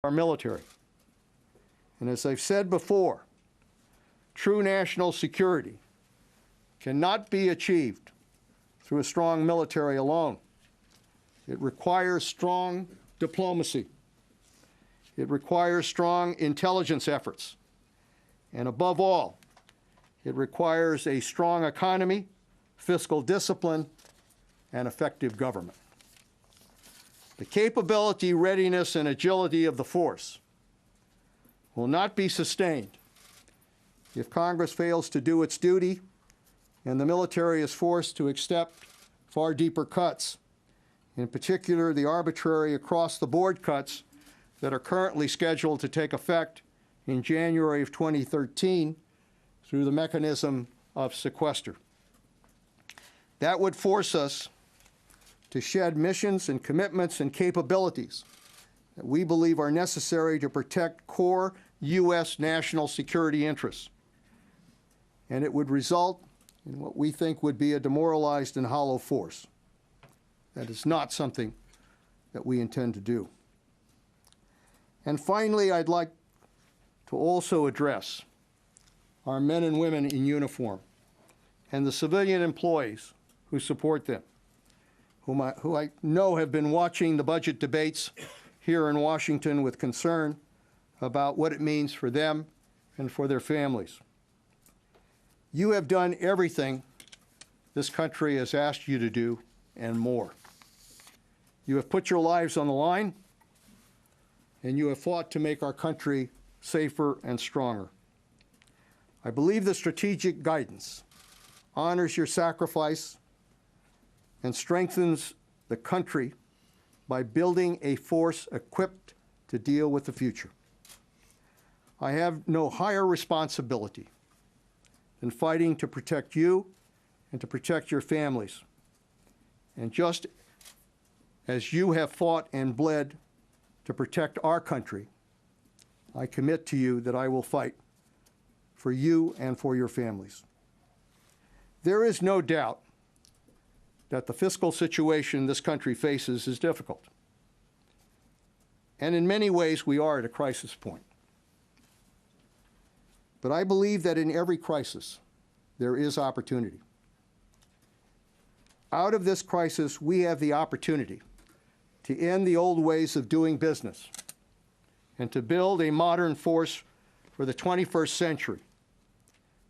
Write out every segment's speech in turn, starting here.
our military. And as I've said before, true national security cannot be achieved through a strong military alone. It requires strong diplomacy. It requires strong intelligence efforts. And above all, it requires a strong economy, fiscal discipline, and effective government. The capability, readiness, and agility of the force will not be sustained if Congress fails to do its duty and the military is forced to accept far deeper cuts, in particular the arbitrary across-the-board cuts that are currently scheduled to take effect in January of 2013 through the mechanism of sequester. That would force us to shed missions and commitments and capabilities that we believe are necessary to protect core U.S. national security interests. And it would result in what we think would be a demoralized and hollow force. That is not something that we intend to do. And finally, I'd like to also address our men and women in uniform and the civilian employees who support them, who I know have been watching the budget debates here in Washington with concern about what it means for them and for their families. You have done everything this country has asked you to do and more. You have put your lives on the line, and you have fought to make our country safer and stronger. I believe the strategic guidance honors your sacrifice and strengthens the country by building a force equipped to deal with the future. I have no higher responsibility than fighting to protect you and to protect your families. And just as you have fought and bled to protect our country, I commit to you that I will fight for you and for your families. There is no doubt that the fiscal situation this country faces is difficult. And in many ways, we are at a crisis point. But I believe that in every crisis, there is opportunity. Out of this crisis, we have the opportunity to end the old ways of doing business and to build a modern force for the 21st century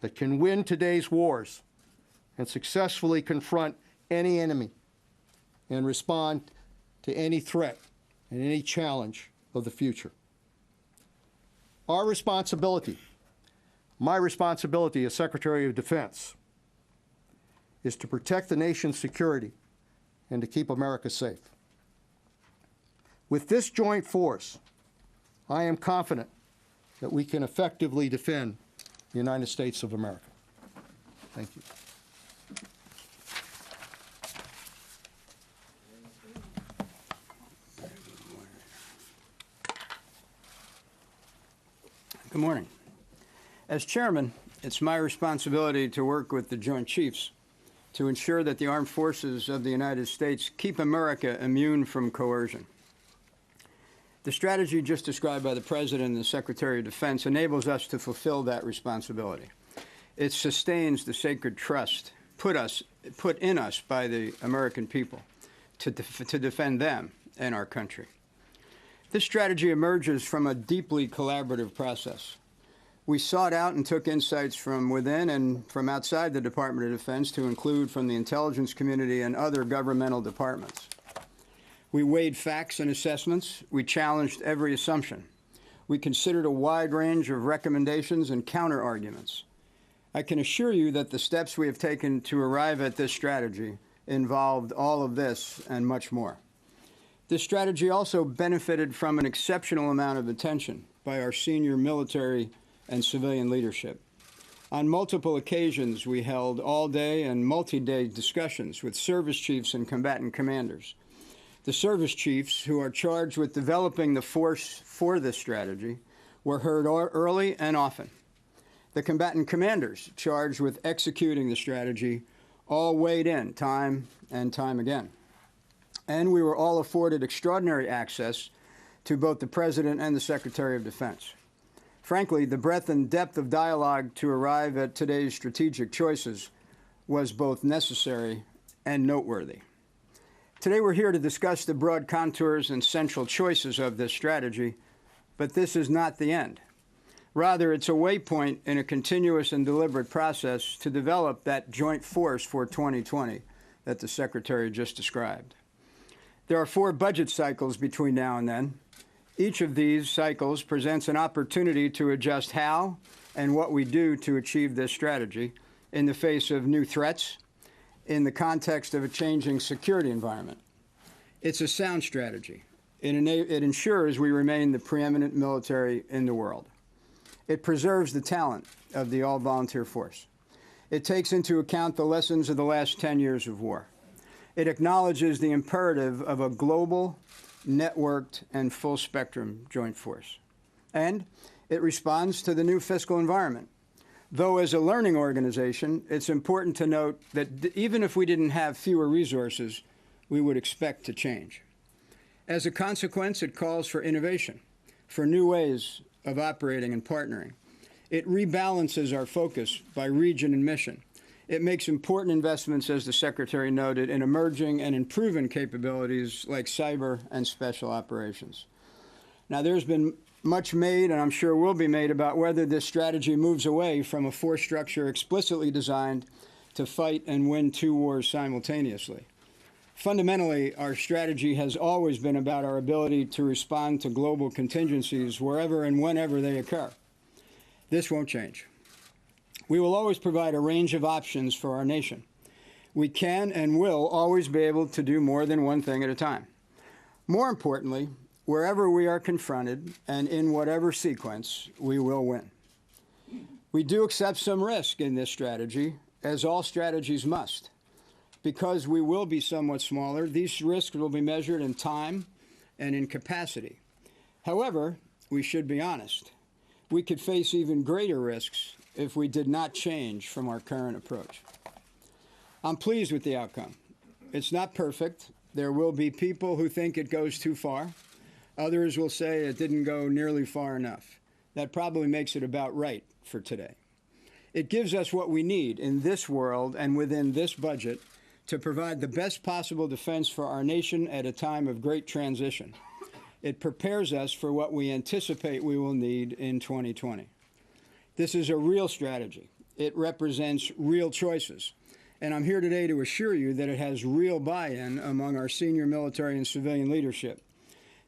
that can win today's wars and successfully confront any enemy and respond to any threat and any challenge of the future. Our responsibility, my responsibility as Secretary of Defense, is to protect the nation's security and to keep America safe. With this joint force, I am confident that we can effectively defend the United States of America. Thank you. Good morning. As chairman, it's my responsibility to work with the Joint Chiefs to ensure that the armed forces of the United States keep America immune from coercion. The strategy just described by the President and the Secretary of Defense enables us to fulfill that responsibility. It sustains the sacred trust put in us by the American people to defend them and our country. This strategy emerges from a deeply collaborative process. We sought out and took insights from within and from outside the Department of Defense to include from the intelligence community and other governmental departments. We weighed facts and assessments. We challenged every assumption. We considered a wide range of recommendations and counter-arguments. I can assure you that the steps we have taken to arrive at this strategy involved all of this and much more. This strategy also benefited from an exceptional amount of attention by our senior military and civilian leadership. On multiple occasions, we held all-day and multi-day discussions with service chiefs and combatant commanders. The service chiefs, who are charged with developing the force for this strategy, were heard early and often. The combatant commanders, charged with executing the strategy, all weighed in time and time again. And we were all afforded extraordinary access to both the President and the Secretary of Defense. Frankly, the breadth and depth of dialogue to arrive at today's strategic choices was both necessary and noteworthy. Today we're here to discuss the broad contours and central choices of this strategy, but this is not the end. Rather, it's a waypoint in a continuous and deliberate process to develop that joint force for 2020 that the Secretary just described. There are 4 budget cycles between now and then. Each of these cycles presents an opportunity to adjust how and what we do to achieve this strategy in the face of new threats, in the context of a changing security environment. It's a sound strategy. It ensures we remain the preeminent military in the world. It preserves the talent of the all-volunteer force. It takes into account the lessons of the last 10 years of war. It acknowledges the imperative of a global, networked, and full-spectrum joint force. And it responds to the new fiscal environment. Though as a learning organization, it's important to note that even if we didn't have fewer resources, we would expect to change. As a consequence, it calls for innovation, for new ways of operating and partnering. It rebalances our focus by region and mission. It makes important investments, as the Secretary noted, in emerging and improving capabilities like cyber and special operations. Now, there's been much made, and I'm sure will be made, about whether this strategy moves away from a force structure explicitly designed to fight and win 2 wars simultaneously. Fundamentally, our strategy has always been about our ability to respond to global contingencies wherever and whenever they occur. This won't change. We will always provide a range of options for our nation. We can and will always be able to do more than one thing at a time. More importantly, wherever we are confronted and in whatever sequence, we will win. We do accept some risk in this strategy, as all strategies must. Because we will be somewhat smaller, these risks will be measured in time and in capacity. However, we should be honest. We could face even greater risks if we did not change from our current approach. I'm pleased with the outcome. It's not perfect. There will be people who think it goes too far. Others will say it didn't go nearly far enough. That probably makes it about right for today. It gives us what we need in this world and within this budget to provide the best possible defense for our nation at a time of great transition. It prepares us for what we anticipate we will need in 2020. This is a real strategy. It represents real choices. And I'm here today to assure you that it has real buy-in among our senior military and civilian leadership.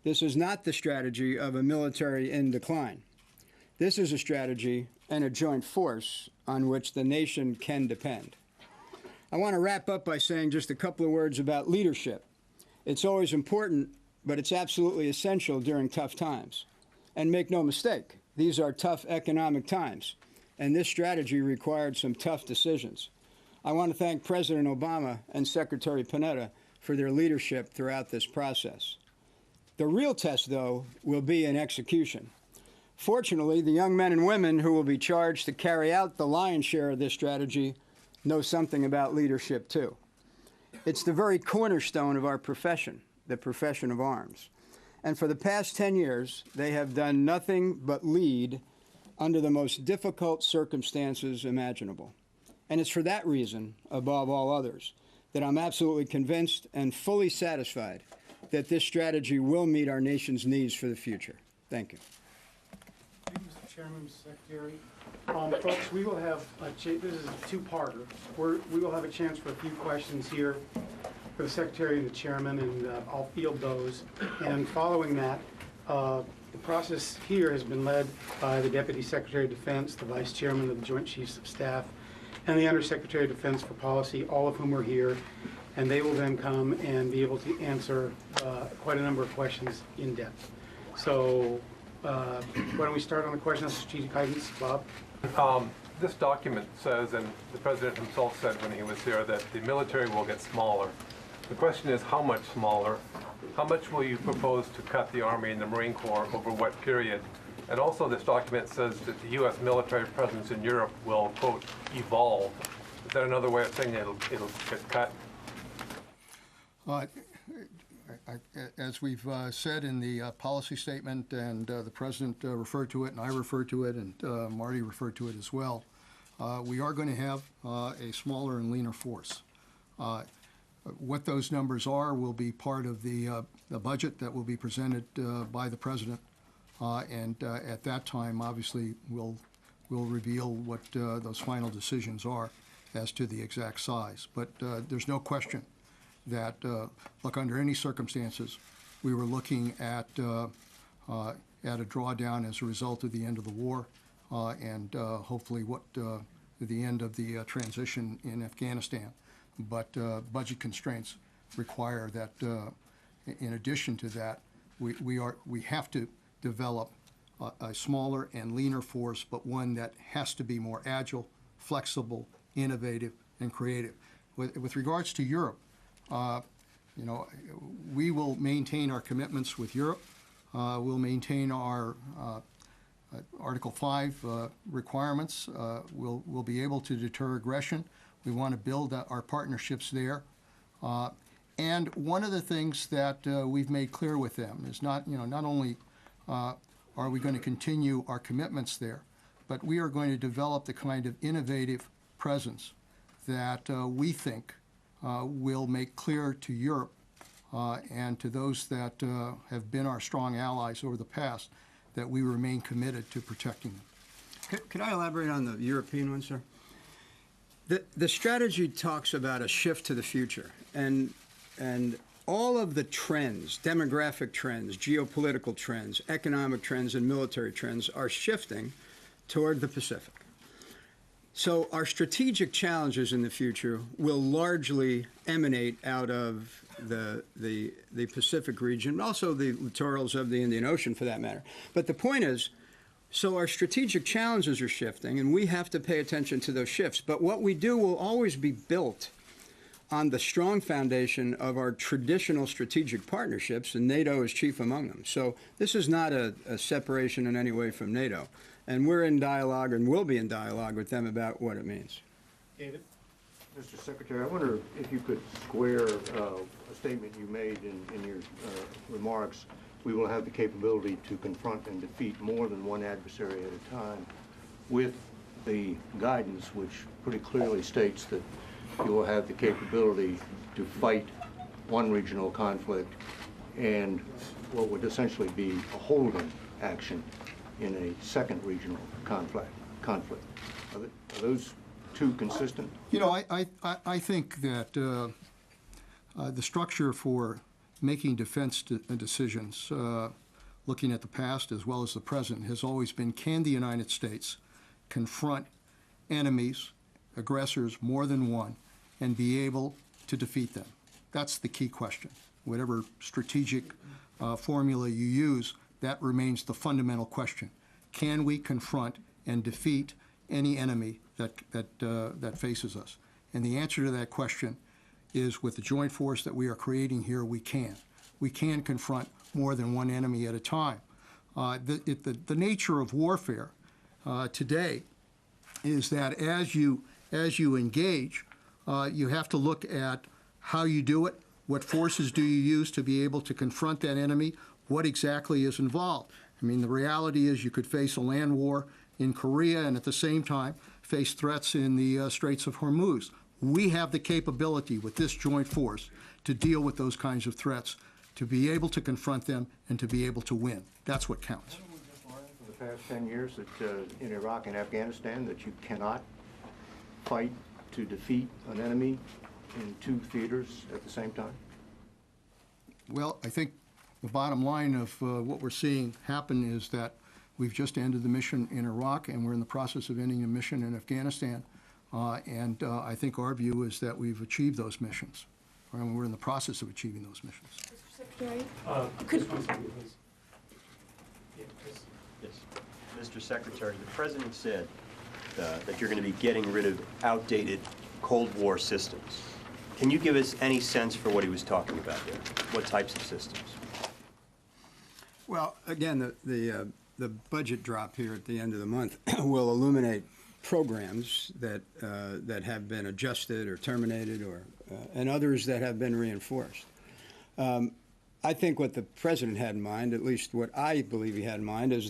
This is not the strategy of a military in decline. This is a strategy and a joint force on which the nation can depend. I want to wrap up by saying just a couple of words about leadership. It's always important, but it's absolutely essential during tough times. And make no mistake, these are tough economic times, and this strategy required some tough decisions. I want to thank President Obama and Secretary Panetta for their leadership throughout this process. The real test, though, will be in execution. Fortunately, the young men and women who will be charged to carry out the lion's share of this strategy know something about leadership, too. It's the very cornerstone of our profession, the profession of arms. And for the past 10 years, they have done nothing but lead under the most difficult circumstances imaginable. And it's for that reason, above all others, that I'm absolutely convinced and fully satisfied that this strategy will meet our nation's needs for the future. Thank you. Thank you, Mr. Chairman, Mr. Secretary. Folks, we will have this is a two-parter. We will have a chance for a few questions here for the Secretary and the Chairman, and I'll field those. And following that, the process here has been led by the Deputy Secretary of Defense, the Vice Chairman of the Joint Chiefs of Staff, and the Undersecretary of Defense for Policy, all of whom are here. And they will then come and be able to answer quite a number of questions in depth. So why don't we start on the question of strategic guidance, Bob? This document says, and the President himself said when he was here, that the military will get smaller. The question is, how much smaller? How much will you propose to cut the Army and the Marine Corps over what period? And also this document says that the U.S. military presence in Europe will, quote, evolve. Is that another way of saying it'll get cut? As we've said in the policy statement, and the President referred to it, and I referred to it, and Marty referred to it as well, we are going to have a smaller and leaner force. What those numbers are will be part of the budget that will be presented by the President, and at that time, obviously, we'll reveal what those final decisions are as to the exact size. But there's no question that, look, under any circumstances, we were looking at a drawdown as a result of the end of the war, and hopefully what the end of the transition in Afghanistan. But budget constraints require that, in addition to that, we have to develop a smaller and leaner force, but one that has to be more agile, flexible, innovative, and creative. With regards to Europe, you know, we will maintain our commitments with Europe. We'll maintain our Article 5 requirements. We'll be able to deter aggression. We want to build our partnerships there. And one of the things that we've made clear with them is not only are we going to continue our commitments there, but we are going to develop the kind of innovative presence that we think will make clear to Europe and to those that have been our strong allies over the past that we remain committed to protecting them. Could I elaborate on the European one, sir? The strategy talks about a shift to the future, and all of the trends, demographic trends, geopolitical trends, economic trends, and military trends are shifting toward the Pacific. So our strategic challenges in the future will largely emanate out of the Pacific region, also the littorals of the Indian Ocean for that matter. But the point is, so our strategic challenges are shifting, and we have to pay attention to those shifts. But what we do will always be built on the strong foundation of our traditional strategic partnerships, and NATO is chief among them. So this is not a separation in any way from NATO. And we're in dialogue and will be in dialogue with them about what it means. David? Mr. Secretary, I wonder if you could square a statement you made in your remarks. We will have the capability to confront and defeat more than one adversary at a time, with the guidance which pretty clearly states that you will have the capability to fight one regional conflict and what would essentially be a holding action in a second regional conflict. Are those two consistent? You know, I think that the structure for making defense decisions, looking at the past as well as the present, has always been, can the United States confront enemies, aggressors, more than one, and be able to defeat them? That's the key question. Whatever strategic formula you use, that remains the fundamental question. Can we confront and defeat any enemy that faces us? And the answer to that question is, with the joint force that we are creating here, we can. We can confront more than one enemy at a time. The nature of warfare today is that as you engage, you have to look at how you do it, what forces do you use to be able to confront that enemy, what exactly is involved. I mean, the reality is you could face a land war in Korea and at the same time face threats in the Straits of Hormuz. We have the capability with this joint force to deal with those kinds of threats, to be able to confront them and to be able to win. That's what counts. Haven't we just learned for the past 10 years that in Iraq and Afghanistan that you cannot fight to defeat an enemy in two theaters at the same time? Well, I think the bottom line of what we're seeing happen is that we've just ended the mission in Iraq, and we're in the process of ending a mission in Afghanistan. And I think our view is that we've achieved those missions, and we're in the process of achieving those missions. Mr. Secretary? Just one second, please. Yeah, please. Yes. Mr. Secretary, the President said that you're going to be getting rid of outdated Cold War systems. Can you give us any sense for what he was talking about there? What types of systems? Well, again, the budget drop here at the end of the month will illuminate programs that have been adjusted or terminated, or and others that have been reinforced. I think what the president had in mind, at least what I believe he had in mind, is